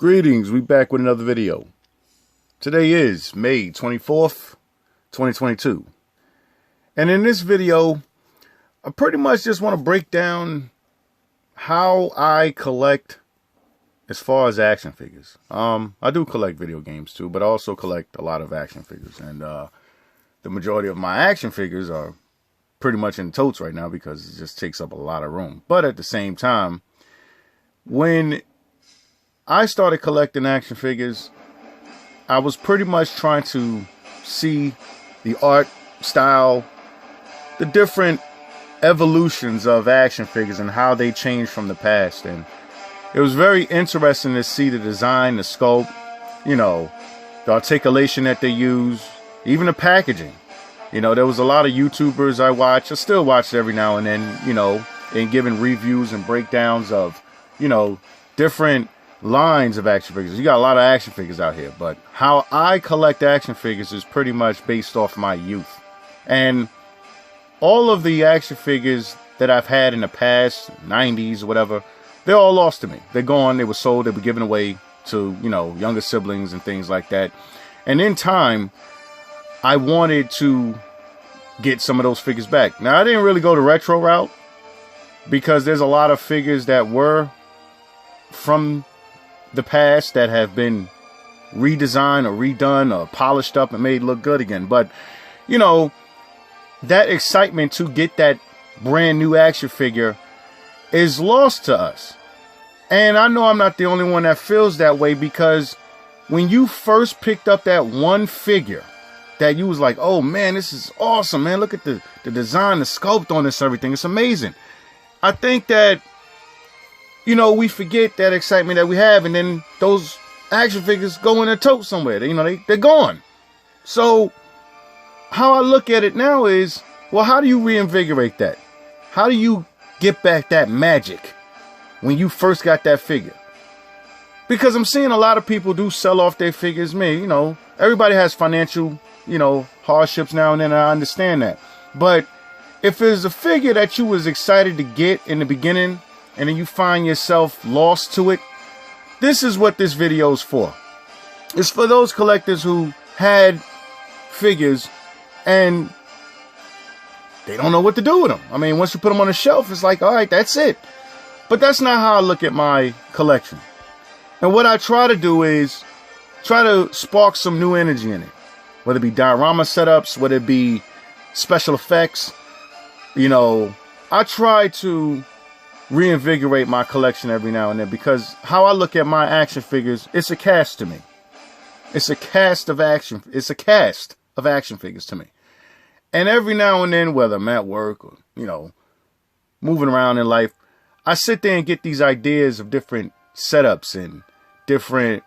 Greetings, we back with another video. Today is May 24th, 2022. And in this video, I pretty much just want to break down how I collect as far as action figures. I do collect video games too, but I also collect a lot of action figures. And the majority of my action figures are pretty much in totes right now because it just takes up a lot of room. But at the same time, when I started collecting action figures, I was pretty much trying to see the art style, the different evolutions of action figures and how they changed from the past. And it was very interesting to see the design, the sculpt, the articulation that they use, even the packaging. There was a lot of YouTubers I watch. I still watch every now and then, and giving reviews and breakdowns of, different lines of action figures. You got a lot of action figures out here, but how I collect action figures is pretty much based off my youth. And all of the action figures that I've had in the past, 90s or whatever, they're all lost to me. They're gone, they were sold, they were given away to, younger siblings and things like that. And in time, I wanted to get some of those figures back. Now, I didn't really go the retro route because there's a lot of figures that were from the past that have been redesigned or redone or polished up and made look good again. But, that excitement to get that brand new action figure is lost to us. And I know I'm not the only one that feels that way, because when you first picked up that one figure that you was like, oh man, this is awesome, man. Look at the design, the sculpt on this, everything. It's amazing. I think that we forget that excitement that we have, and then those action figures go in a tote somewhere. They're gone. So how I look at it now is, well, how do you reinvigorate that? How do you get back that magic when you first got that figure? Because I'm seeing a lot of people do sell off their figures. Everybody has financial, hardships now and then. I understand that. But if there's a figure that you was excited to get in the beginning, and then you find yourself lost to it, this is what this video is for. It's for those collectors who had figures and they don't know what to do with them. I mean, once you put them on the shelf, it's like, all right, that's it. But that's not how I look at my collection. And what I try to do is try to spark some new energy in it. Whether it be diorama setups, whether it be special effects, I try to reinvigorate my collection every now and then, because how I look at my action figures, it's a cast to me. It's a cast of action figures to me. And every now and then, whether I'm at work or, moving around in life, I sit there and get these ideas of different setups and different,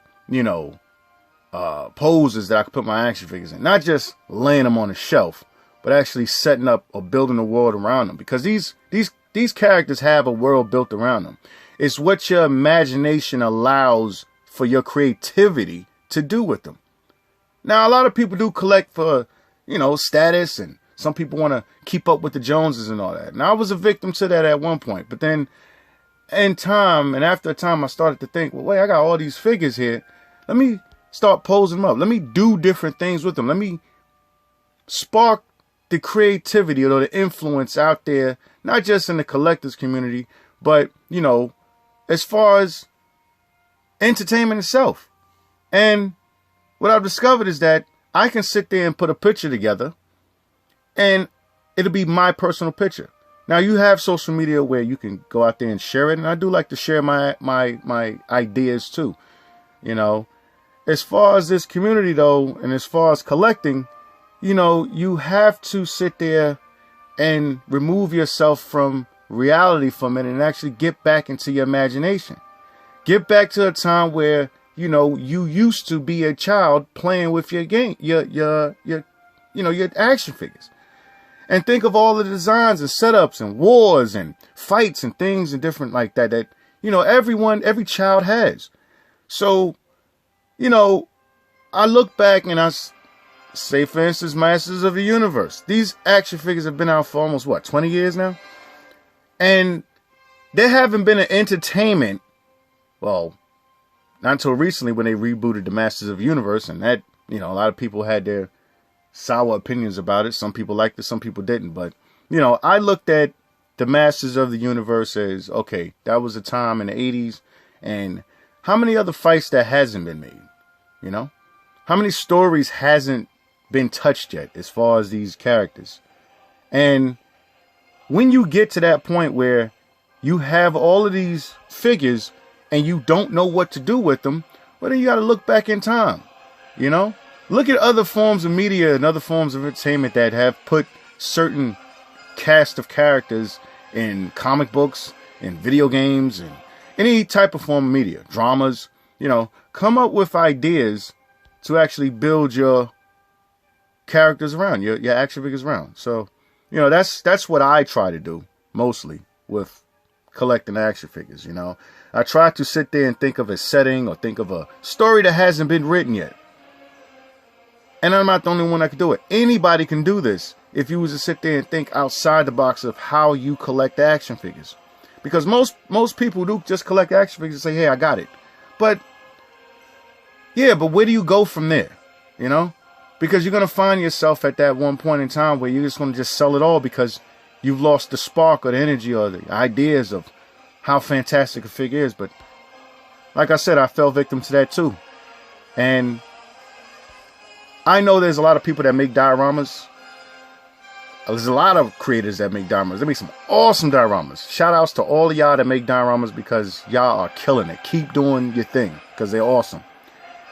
poses that I could put my action figures in. Not just laying them on a shelf, but actually setting up or building a world around them. Because these characters have a world built around them. It's what your imagination allows for your creativity to do with them. Now, a lot of people do collect for, status, and some people want to keep up with the Joneses and all that. And I was a victim to that at one point. But then in time, and after a time, I started to think, well, wait, I got all these figures here. Let me start posing them up. Let me do different things with them. Let me spark the creativity or the influence out there, not just in the collectors community, but, as far as entertainment itself. And what I've discovered is that I can sit there and put a picture together and it'll be my personal picture. Now, you have social media where you can go out there and share it. And I do like to share my ideas too. As far as this community though, and as far as collecting, you have to sit there and remove yourself from reality for a minute and actually get back into your imagination. Get back to a time where, you used to be a child playing with your game, your action figures. And think of all the designs and setups and wars and fights and things and different like that, every child has. So, I look back and I say, for instance, Masters of the Universe. These action figures have been out for almost, 20 years now? And there haven't been an entertainment, well, not until recently when they rebooted the Masters of the Universe, and that, you know, a lot of people had their sour opinions about it. Some people liked it, some people didn't. But, you know, I looked at the Masters of the Universe as, okay, that was a time in the 80s, and how many other fights that hasn't been made, you know? How many stories hasn't been touched yet as far as these characters? And when you get to that point where you have all of these figures and you don't know what to do with them, well, then you got to look back in time, you know? Look at other forms of media and other forms of entertainment that have put certain cast of characters in comic books, in video games, and any type of form of media, dramas, you know, come up with ideas to actually build your characters around, your action figures around. So, you know, that's what I try to do mostly with collecting action figures, you know. I try to sit there and think of a setting or think of a story that hasn't been written yet. And I'm not the only one that can do it. Anybody can do this if you was to sit there and think outside the box of how you collect action figures. Because most people do just collect action figures and say, hey, I got it. But, yeah, but where do you go from there? You know? Because you're going to find yourself at that one point in time where you're just going to just sell it all because you've lost the spark or the energy or the ideas of how fantastic a figure is. But, like I said, I fell victim to that too. And I know there's a lot of people that make dioramas. There's a lot of creators that make dioramas. They make some awesome dioramas. Shout outs to all of y'all that make dioramas because y'all are killing it. Keep doing your thing because they're awesome.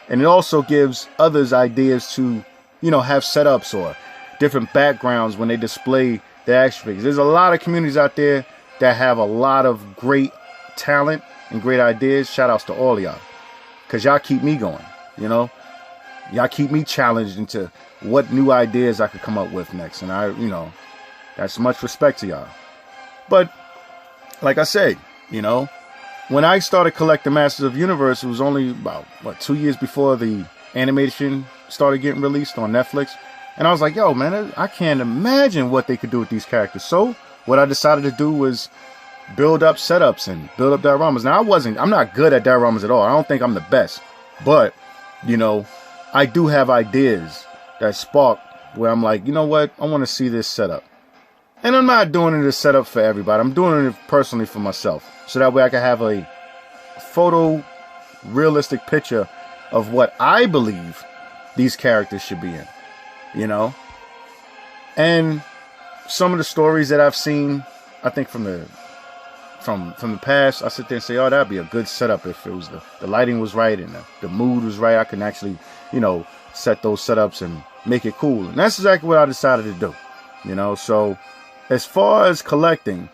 And it also gives others ideas to, you know, have setups or different backgrounds when they display their action figures. There's a lot of communities out there that have a lot of great talent and great ideas. Shout outs to all of y'all because y'all keep me going, you know. Y'all keep me challenged into what new ideas I could come up with next. And I, you know, that's much respect to y'all. But like I said, you know, when I started collecting Masters of the Universe, it was only about, 2 years before the animation started getting released on Netflix. And I was like, yo, man, I can't imagine what they could do with these characters. So what I decided to do was build up setups and build up dioramas. Now, I'm not good at dioramas at all. I don't think I'm the best. But, you know, I do have ideas that spark where I'm like, you know what? I want to see this setup. And I'm not doing it as setup for everybody. I'm doing it personally for myself. So that way I can have a photo realistic picture of what I believe these characters should be in. You know? And some of the stories that I've seen, I think from the past, I sit there and say, oh, that'd be a good setup if it was the lighting was right and the mood was right. I can actually, you know, set those setups and make it cool. And that's exactly what I decided to do. You know, so as far as collecting,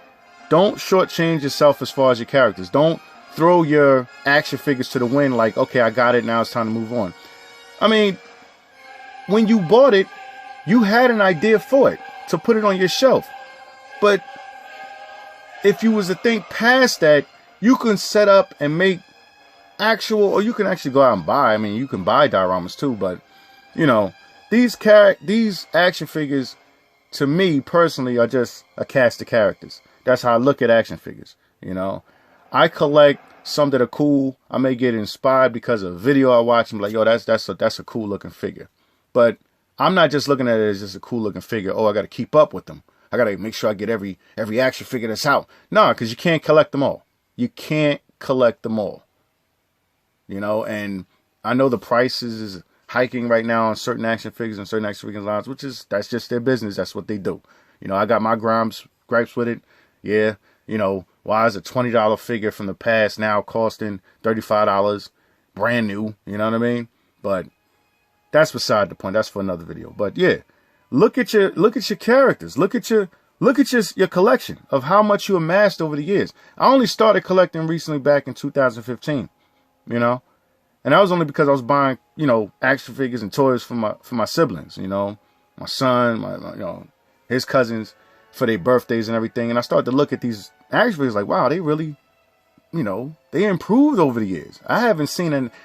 don't shortchange yourself as far as your characters. Don't throw your action figures to the wind like, okay, I got it, now it's time to move on. I mean, when you bought it, you had an idea for it to put it on your shelf. But if you was to think past that, you can set up and make actual, or you can actually go out and buy. I mean, you can buy dioramas too, but you know, these action figures, to me personally, are just a cast of characters. That's how I look at action figures. You know, I collect some that are cool. I may get inspired because of a video I watch and be like, yo, that's a cool looking figure. But I'm not just looking at it as just a cool looking figure. Oh, I got to keep up with them. I got to make sure I get every action figure that's out. No, because you can't collect them all. You can't collect them all. You know, and I know the prices is hiking right now on certain action figures and certain action figures lines, that's just their business. That's what they do. You know, I got my gripes with it. Yeah, you know, why is a $20 figure from the past now costing $35 brand new? You know what I mean? But that's beside the point. That's for another video. But yeah, look at your characters. Look at your collection of how much you amassed over the years. I only started collecting recently back in 2015, you know, and that was only because I was buying, you know, action figures and toys for my siblings, you know, my son, my you know, his cousins for their birthdays and everything. And I started to look at these action figures like, wow, they really, you know, they improved over the years. I haven't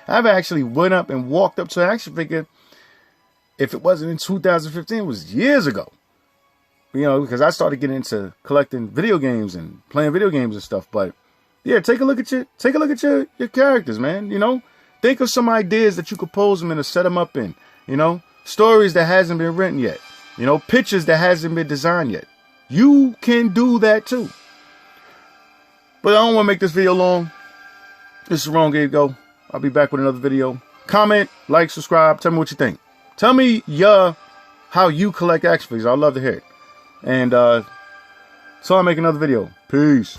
actually went up and walked up to an action figure. If it wasn't in 2015, it was years ago. You know, because I started getting into collecting video games and playing video games and stuff. But yeah, take a look at your characters, man. You know, Think of some ideas that you could pose them in or set them up in. You know, stories that hasn't been written yet. You know, pictures that hasn't been designed yet. You can do that too. But I don't want to make this video long. This is Wrong Game Go. I'll be back with another video. Comment, like, subscribe. Tell me what you think. Tell me how you collect action figures. I'd love to hear it. And so I'll make another video. Peace.